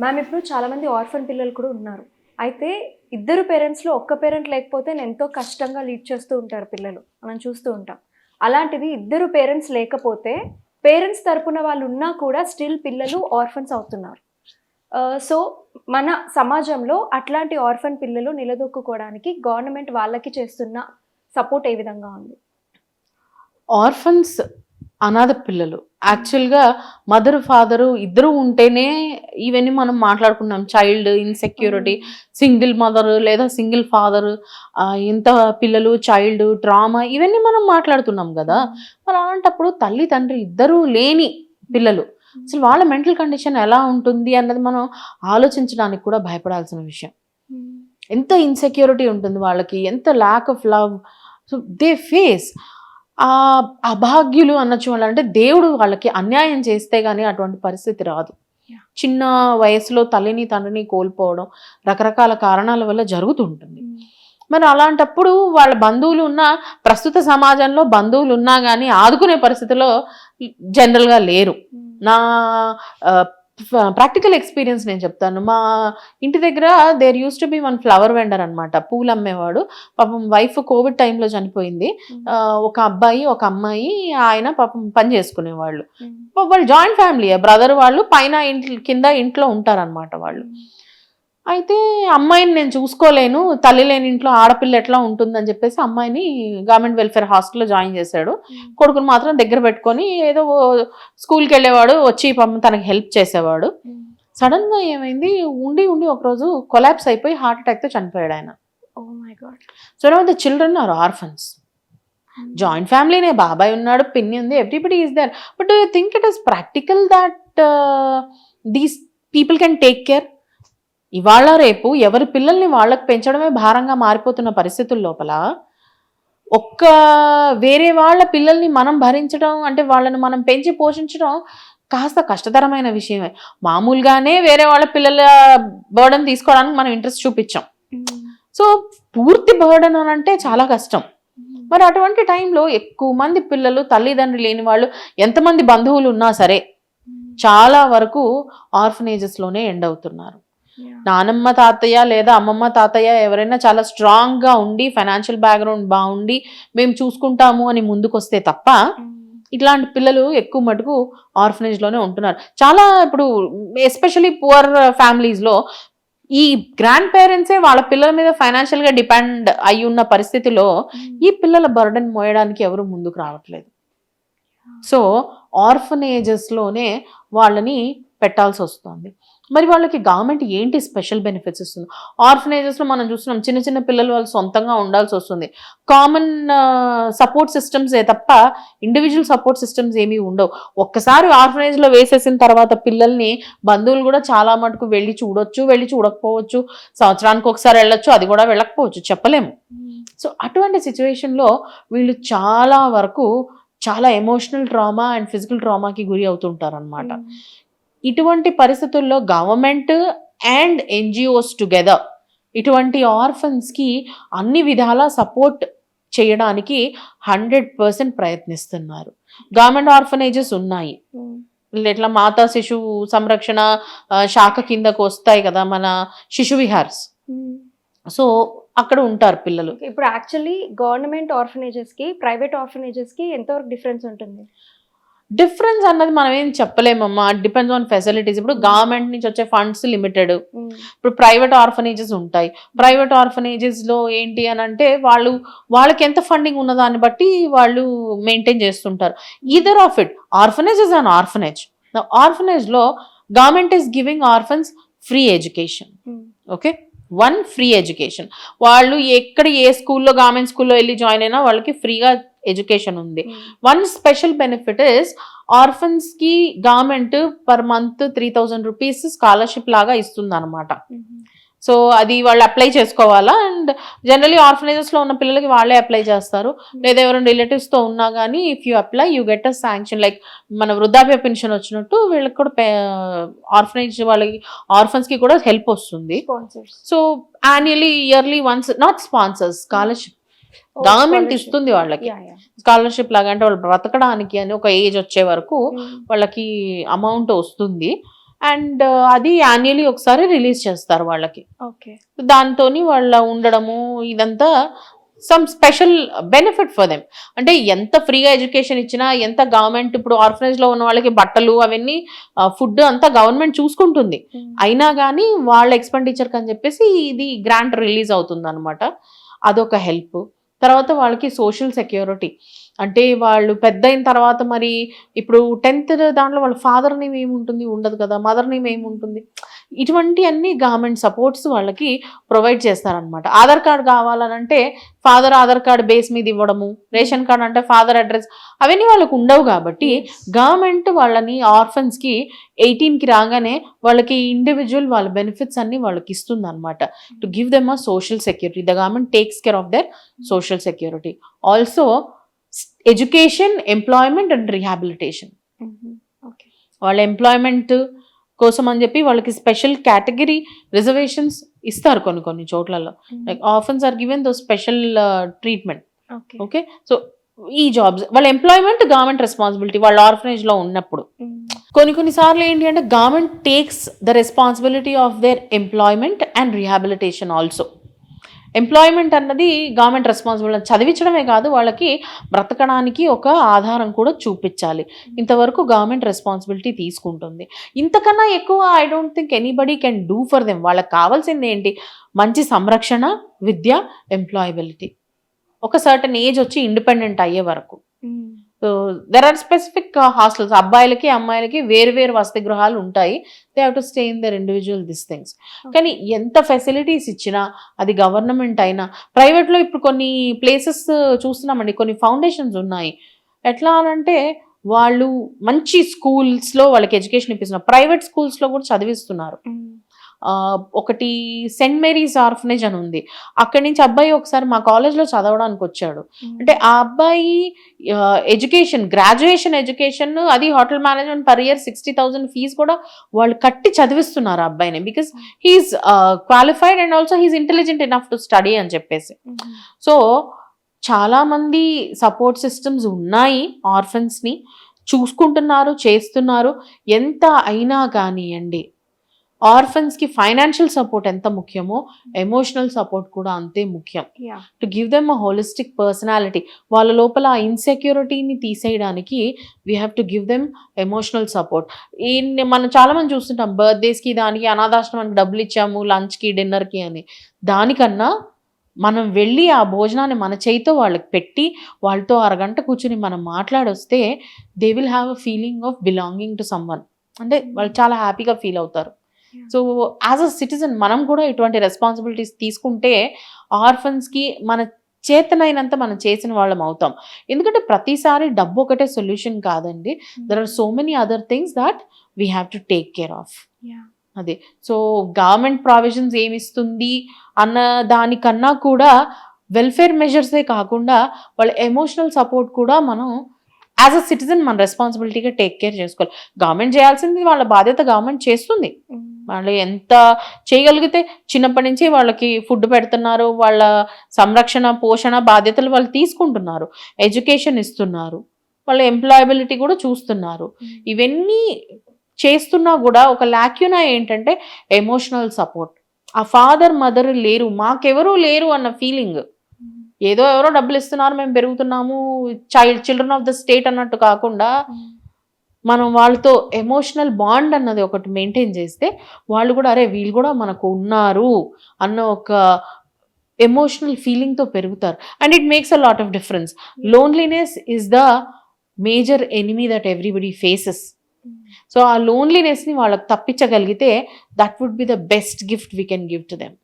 Ma'am ఇప్పుడు చాలామంది orphan పిల్లలు కూడా ఉన్నారు. అయితే ఇద్దరు పేరెంట్స్‌లో ఒక్క పేరెంట్ లేకపోతే ఎంతో కష్టంగా లీడ్ చేస్తూ ఉంటారు పిల్లలు. మనం చూస్తూ ఉంటాం. అలాంటిది ఇద్దరు పేరెంట్స్ లేకపోతే పేరెంట్స్ తరపున వాళ్ళు ఉన్నా కూడా స్టిల్ పిల్లలు ఆర్ఫన్స్ అవుతున్నారు. సో మన సమాజంలో అట్లాంటి ఆర్ఫన్ పిల్లలు నిలదొక్కుకోవడానికి గవర్నమెంట్ వాళ్ళకి చేస్తున్న సపోర్ట్ ఏ విధంగా ఉంది? ఆర్ఫన్స్ అనాథ పిల్లలు యాక్చువల్గా మదర్ ఫాదరు ఇద్దరు ఉంటేనే ఇవన్నీ మనం మాట్లాడుకున్నాం. చైల్డ్ ఇన్సెక్యూరిటీ, సింగిల్ మదర్ లేదా సింగిల్ ఫాదర్, ఇంత పిల్లలు, చైల్డ్ ట్రామా, ఇవన్నీ మనం మాట్లాడుతున్నాం కదా. మరి అలాంటప్పుడు తల్లి తండ్రి ఇద్దరూ లేని పిల్లలు అసలు వాళ్ళ మెంటల్ కండిషన్ ఎలా ఉంటుంది అన్నది మనం ఆలోచించడానికి కూడా భయపడాల్సిన విషయం. ఎంత ఇన్సెక్యూరిటీ ఉంటుంది వాళ్ళకి, ఎంత lack of love. So they face ఆ అభాగ్యులు అనొచ్చు. వాళ్ళంటే దేవుడు వాళ్ళకి అన్యాయం చేస్తే గానీ అటువంటి పరిస్థితి రాదు. చిన్న వయసులో తల్లిని తండ్రిని కోల్పోవడం రకరకాల కారణాల వల్ల జరుగుతుంటుంది. మరి అలాంటప్పుడు వాళ్ళ బంధువులు ఉన్న ప్రస్తుత సమాజంలో బంధువులు ఉన్నా కానీ ఆదుకునే పరిస్థితిలో జనరల్గా లేరు. నా ప్రాక్టికల్ ఎక్స్పీరియన్స్ నేను చెప్తాను. మా ఇంటి దగ్గర there used to be one flower vendor అనమాట, పూలు అమ్మేవాడు. పాపం వైఫ్ కోవిడ్ టైంలో చనిపోయింది. ఒక అబ్బాయి ఒక అమ్మాయి, ఆయన పాపం పని చేసుకునేవాళ్ళు. వాళ్ళు జాయింట్ ఫ్యామిలీ, బ్రదర్ వాళ్ళు పైన కింద ఇంట్లో ఉంటారనమాట వాళ్ళు. అయితే అమ్మాయిని నేను చూసుకోలేను, తల్లి లేని ఇంట్లో ఆడపిల్ల ఎట్లా ఉంటుందని చెప్పేసి అమ్మాయిని గవర్నమెంట్ వెల్ఫేర్ హాస్టల్లో జాయిన్ చేశాడు. కొడుకుని మాత్రం దగ్గర పెట్టుకొని ఏదో స్కూల్కి వెళ్ళేవాడు, వచ్చి తనకి హెల్ప్ చేసేవాడు. సడన్ గా ఏమైంది, ఉండి ఉండి ఒకరోజు కొలాప్స్ అయిపోయి హార్ట్ అటాక్ తో చనిపోయాడు ఆయన. So now the children are orphans. Joint ఫ్యామిలీనే, బాబాయ్ ఉన్నాడు, పిన్ని ఉంది, everybody is there. But do you think it is practical that these people can take care? ఇవాళ రేపు ఎవరి పిల్లల్ని వాళ్ళకి పెంచడమే భారంగా మారిపోతున్న పరిస్థితుల లోపల ఒక్క వేరే వాళ్ళ పిల్లల్ని మనం భరించడం అంటే వాళ్ళని మనం పెంచి పోషించడం కాస్త కష్టతరమైన విషయమే. మామూలుగానే వేరే వాళ్ళ పిల్లల బర్డన్ తీసుకోవడానికి మనం ఇంట్రెస్ట్ చూపించాం. సో పూర్తి బర్డన్ అని అంటే చాలా కష్టం. మరి అటువంటి టైంలో ఎక్కువ మంది పిల్లలు, తల్లిదండ్రులు లేని వాళ్ళు, ఎంతమంది బంధువులు ఉన్నా సరే చాలా వరకు ఆర్ఫనేజెస్లోనే ఎండ్ అవుతున్నారు. నానమ్మ తాతయ్య లేదా అమ్మమ్మ తాతయ్య ఎవరైనా చాలా స్ట్రాంగ్ గా ఉండి ఫైనాన్షియల్ బ్యాక్గ్రౌండ్ బాగుండి మేము చూసుకుంటాము అని ముందుకొస్తే తప్ప ఇట్లాంటి పిల్లలు ఎక్కువ మటుకు ఆర్ఫనేజ్ లోనే ఉంటున్నారు. చాలా ఇప్పుడు ఎస్పెషలీ పువర్ ఫ్యామిలీస్ లో ఈ గ్రాండ్ పేరెంట్సే వాళ్ళ పిల్లల మీద ఫైనాన్షియల్ గా డిపెండ్ అయి ఉన్న పరిస్థితిలో ఈ పిల్లల బర్డన్ మోయడానికి ఎవరు ముందుకు రావట్లేదు. సో ఆర్ఫనేజెస్ లోనే వాళ్ళని పెట్టాల్సి వస్తుంది. మరి వాళ్ళకి గవర్నమెంట్ ఏంటి స్పెషల్ బెనిఫిట్స్ ఇస్తుంది? ఆర్ఫనేజెస్లో మనం చూస్తున్నాం, చిన్న చిన్న పిల్లలు వాళ్ళు సొంతంగా ఉండాల్సి వస్తుంది. కామన్ సపోర్ట్ సిస్టమ్స్ తప్ప ఇండివిజువల్ సపోర్ట్ సిస్టమ్స్ ఏమీ ఉండవు. ఒక్కసారి ఆర్ఫనేజ్లో వేసేసిన తర్వాత పిల్లల్ని బంధువులు కూడా చాలా మటుకు వెళ్ళి చూడొచ్చు, వెళ్ళి చూడకపోవచ్చు, సంవత్సరానికి ఒకసారి వెళ్ళొచ్చు, అది కూడా వెళ్ళకపోవచ్చు, చెప్పలేము. సో అటువంటి సిచ్యువేషన్లో వీళ్ళు చాలా వరకు చాలా ఎమోషనల్ ట్రామా అండ్ ఫిజికల్ ట్రామాకి గురి అవుతుంటారు అనమాట. ఇటువంటి పరిస్థితుల్లో గవర్నమెంట్ అండ్ ఎన్జిఓస్ టుగెదర్ ఇటువంటి ఆర్ఫన్స్కి అన్ని విధాలా సపోర్ట్ చేయడానికి 100% ప్రయత్నిస్తున్నారు. గవర్నమెంట్ ఆర్ఫనేజెస్ ఉన్నాయి, ఇట్లా మాతా శిశు సంరక్షణ శాఖ కిందకు వస్తాయి కదా మన శిశు విహార్స్. సో అక్కడ ఉంటారు పిల్లలు. ఇప్పుడు యాక్చువల్లీ గవర్నమెంట్ ఆర్ఫనేజెస్కి ప్రైవేట్ ఆర్ఫనేజెస్కి ఎంతవరకు డిఫరెన్స్ ఉంటుంది? డిఫరెన్స్ అన్నది మనం ఏం చెప్పలేమమ్మా, డిపెండ్స్ ఆన్ ఫెసిలిటీస్. ఇప్పుడు గవర్నమెంట్ నుంచి వచ్చే ఫండ్స్ లిమిటెడ్, ఇప్పుడు ప్రైవేట్ ఆర్ఫనేజెస్ ఉంటాయి. ప్రైవేట్ ఆర్ఫనేజెస్ లో ఏంటి అని అంటే వాళ్ళకి ఎంత ఫండింగ్ ఉన్న దాన్ని బట్టి వాళ్ళు మెయింటైన్ చేస్తుంటారు. Either of it, orphanage is an orphanage. Orphanage లో government is giving orphans free education. Okay, one free education. వాళ్ళు ఎక్కడ ఏ స్కూల్లో, గవర్నమెంట్ స్కూల్లో వెళ్ళి జాయిన్ అయినా వాళ్ళకి ఫ్రీగా ఎడ్యుకేషన్ ఉంది. One special benefit is orphans కి government per month 3000 rupees scholarship లాగా ఇస్తుంది అనమాట. సో అది వాళ్ళు అప్లై చేసుకోవాలా, అండ్ జనరలీ ఆర్ఫనేజెస్ లో ఉన్న పిల్లలకి వాళ్ళే అప్లై చేస్తారు. లేదా ఎవరైనా రిలేటివ్స్ తో ఉన్నా కానీ if you apply you get a sanction. Like మన వృద్ధాప్య పెన్షన్ వచ్చినట్టు వీళ్ళకి కూడా ఆర్ఫనేజ్ వాళ్ళకి ఆర్ఫన్స్ కి కూడా హెల్ప్ వస్తుంది. So annually, yearly once, not sponsors, scholarship government ఇస్తుంది వాళ్ళకి స్కాలర్షిప్ లాగా. అంటే వాళ్ళు బ్రతకడానికి అని ఒక ఏజ్ వచ్చే వరకు వాళ్ళకి అమౌంట్ వస్తుంది. అండ్ అది యాన్యువలీ ఒకసారి రిలీజ్ చేస్తారు వాళ్ళకి. ఓకే. దాంతోని వాళ్ళ ఉండడము ఇదంతా some special benefit for them. అంటే ఎంత ఫ్రీగా ఎడ్యుకేషన్ ఇచ్చినా, ఎంత గవర్నమెంట్ ఇప్పుడు ఆర్ఫనేజ్ లో ఉన్న వాళ్ళకి బట్టలు అవన్నీ ఫుడ్ అంతా గవర్నమెంట్ చూసుకుంటుంది. అయినా కానీ వాళ్ళ ఎక్స్పెండిచర్ అని చెప్పేసి ఇది గ్రాంట్ రిలీజ్ అవుతుంది అనమాట. అదొక హెల్ప్. తర్వాత వాళ్ళకి సోషల్ సెక్యూరిటీ, అంటే వాళ్ళు పెద్ద అయిన తర్వాత మరి ఇప్పుడు 10th దాంట్లో వాళ్ళ ఫాదర్ నేమ్ ఏముంటుంది, ఉండదు కదా, మదర్ నేమ్ ఏముంటుంది, ఇటువంటి అన్ని గవర్నమెంట్ సపోర్ట్స్ వాళ్ళకి ప్రొవైడ్ చేస్తారనమాట. ఆధార్ కార్డ్ కావాలనంటే ఫాదర్ ఆధార్ కార్డ్ బేస్ మీద ఇవ్వడము, రేషన్ కార్డ్ అంటే ఫాదర్ అడ్రస్, అవన్నీ వాళ్ళకు ఉండవు కాబట్టి గవర్నమెంట్ వాళ్ళని ఆర్ఫన్స్కి 18కి రాగానే వాళ్ళకి ఇండివిజువల్ వాళ్ళ బెనిఫిట్స్ అన్ని వాళ్ళకి ఇస్తుంది అనమాట. To give them a social security. The government takes care of their social security. Also education, employment and rehabilitation. వాళ్ళ ఎంప్లాయ్మెంట్ కోసం అని చెప్పి వాళ్ళకి స్పెషల్ కేటగిరీ రిజర్వేషన్స్ ఇస్తారు కొన్ని చోట్లలో. Like orphans are given those special treatment. Okay. So ఈ jobs వాళ్ళ ఎంప్లాయ్మెంట్ గవర్నమెంట్ రెస్పాన్సిబిలిటీ వాళ్ళ ఆర్ఫనేజ్ లో ఉన్నప్పుడు. కొన్నిసార్లు ఏంటి అంటే government takes the responsibility of their employment and rehabilitation also. Employment అన్నది గవర్నమెంట్ రెస్పాన్సిబిలిటీ. చదివించడమే కాదు, వాళ్ళకి బ్రతకడానికి ఒక ఆధారం కూడా చూపించాలి. ఇంతవరకు గవర్నమెంట్ రెస్పాన్సిబిలిటీ తీసుకుంటుంది. ఇంతకన్నా ఎక్కువ I don't think anybody can do for them. వాళ్ళకి కావాల్సింది ఏంటి? మంచి సంరక్షణ, విద్య, ఎంప్లాయబిలిటీ. ఒక సర్టన్ ఏజ్ వచ్చి ఇండిపెండెంట్ అయ్యే వరకు. So there are specific hostels. అబ్బాయిలకి అమ్మాయిలకి వేరు వసతి గృహాలు ఉంటాయి. They have to stay in their individual this things. కానీ ఎంత ఫెసిలిటీస్ ఇచ్చినా, అది గవర్నమెంట్ అయినా ప్రైవేట్లో ఇప్పుడు కొన్ని ప్లేసెస్ చూస్తున్నామండి, కొన్ని ఫౌండేషన్స్ ఉన్నాయి. ఎట్లా అనంటే వాళ్ళు మంచి స్కూల్స్లో వాళ్ళకి ఎడ్యుకేషన్ ఇప్పిస్తున్నారు, ప్రైవేట్ స్కూల్స్లో కూడా చదివిస్తున్నారు. ఒకటి సెయింట్ మేరీస్ ఆర్ఫనేజ్ అని ఉంది. అక్కడి నుంచి అబ్బాయి ఒకసారి మా కాలేజ్లో చదవడానికి వచ్చాడు. అంటే ఆ అబ్బాయి ఎడ్యుకేషన్, గ్రాడ్యుయేషన్ ఎడ్యుకేషన్, అది hotel management per year 60,000 fee కూడా వాళ్ళు కట్టి చదివిస్తున్నారు ఆ అబ్బాయిని. Because he's qualified and also he's intelligent enough to study అని చెప్పేసి. సో చాలా మంది సపోర్ట్ సిస్టమ్స్ ఉన్నాయి, ఆర్ఫన్స్ని చూసుకుంటున్నారు, చేస్తున్నారు. ఎంత అయినా కానివ్వండి, ఆర్ఫన్స్కి ఫైనాన్షియల్ సపోర్ట్ ఎంత ముఖ్యమో ఎమోషనల్ సపోర్ట్ కూడా అంతే ముఖ్యం. To give them a holistic personality. వాళ్ళ లోపల ఆ ఇన్సెక్యూరిటీని తీసేయడానికి we have to give them emotional support. మనం చాలా మంది చూస్తుంటాం, బర్త్డేస్కి దానికి అనాథాశ్రమానికి డబ్బులు ఇచ్చాము, లంచ్కి డిన్నర్కి అని. దానికన్నా మనం వెళ్ళి ఆ భోజనాన్ని మన చేయితో వాళ్ళకి పెట్టి వాళ్ళతో అరగంట కూర్చుని మనం మాట్లాడొస్తే they will have a feeling of belonging to someone. అంటే వాళ్ళు చాలా హ్యాపీగా ఫీల్ అవుతారు. సో యాజ్ అ సిటిజన్ మనం కూడా ఇటువంటి రెస్పాన్సిబిలిటీస్ తీసుకుంటే ఆర్ఫన్స్కి మన చేతనైనంత మనం చేసిన వాళ్ళం అవుతాం. ఎందుకంటే ప్రతిసారి డబ్బు ఒకటే సొల్యూషన్ కాదండి. There are so many other things that we have to take care of. అదే. సో గవర్నమెంట్ ప్రావిజన్స్ ఏమిస్తుంది అన్న దానికన్నా కూడా వెల్ఫేర్ మెజర్సే కాకుండా వాళ్ళ ఎమోషనల్ సపోర్ట్ కూడా మనం యాజ్ అ సిటిజన్ మన రెస్పాన్సిబిలిటీగా టేక్ కేర్ చేసుకోవాలి. గవర్నమెంట్ చేయాల్సింది వాళ్ళ బాధ్యత గవర్నమెంట్ చేస్తుంది. వాళ్ళు ఎంత చేయగలిగితే చిన్నప్పటి నుంచి వాళ్ళకి ఫుడ్ పెడుతున్నారు, వాళ్ళ సంరక్షణ, పోషణ బాధ్యతలు వాళ్ళు తీసుకుంటున్నారు, ఎడ్యుకేషన్ ఇస్తున్నారు, వాళ్ళ ఎంప్లాయబిలిటీ కూడా చూస్తున్నారు. ఇవన్నీ చేస్తున్నా కూడా ఒక లాక్యూనా ఏంటంటే ఎమోషనల్ సపోర్ట్. ఆ ఫాదర్ మదర్ లేరు, మాకెవరూ లేరు అన్న ఫీలింగ్. ఏదో ఎవరో డబ్బులు ఇస్తున్నారు, మేము పెరుగుతున్నాము, చిల్డ్రన్ ఆఫ్ ద స్టేట్ అన్నట్టు కాకుండా మనం వాళ్ళతో ఎమోషనల్ బాండ్ అన్నది ఒకటి మెయింటైన్ చేస్తే వాళ్ళు కూడా అరే వీళ్ళు కూడా మనకు ఉన్నారు అన్న ఒక ఎమోషనల్ ఫీలింగ్తో పెరుగుతారు. And it makes a lot of difference. Loneliness is the major enemy that everybody faces. So ఆ లోన్లీనెస్ని వాళ్ళకి తప్పించగలిగితే that would be the best gift we can give to them.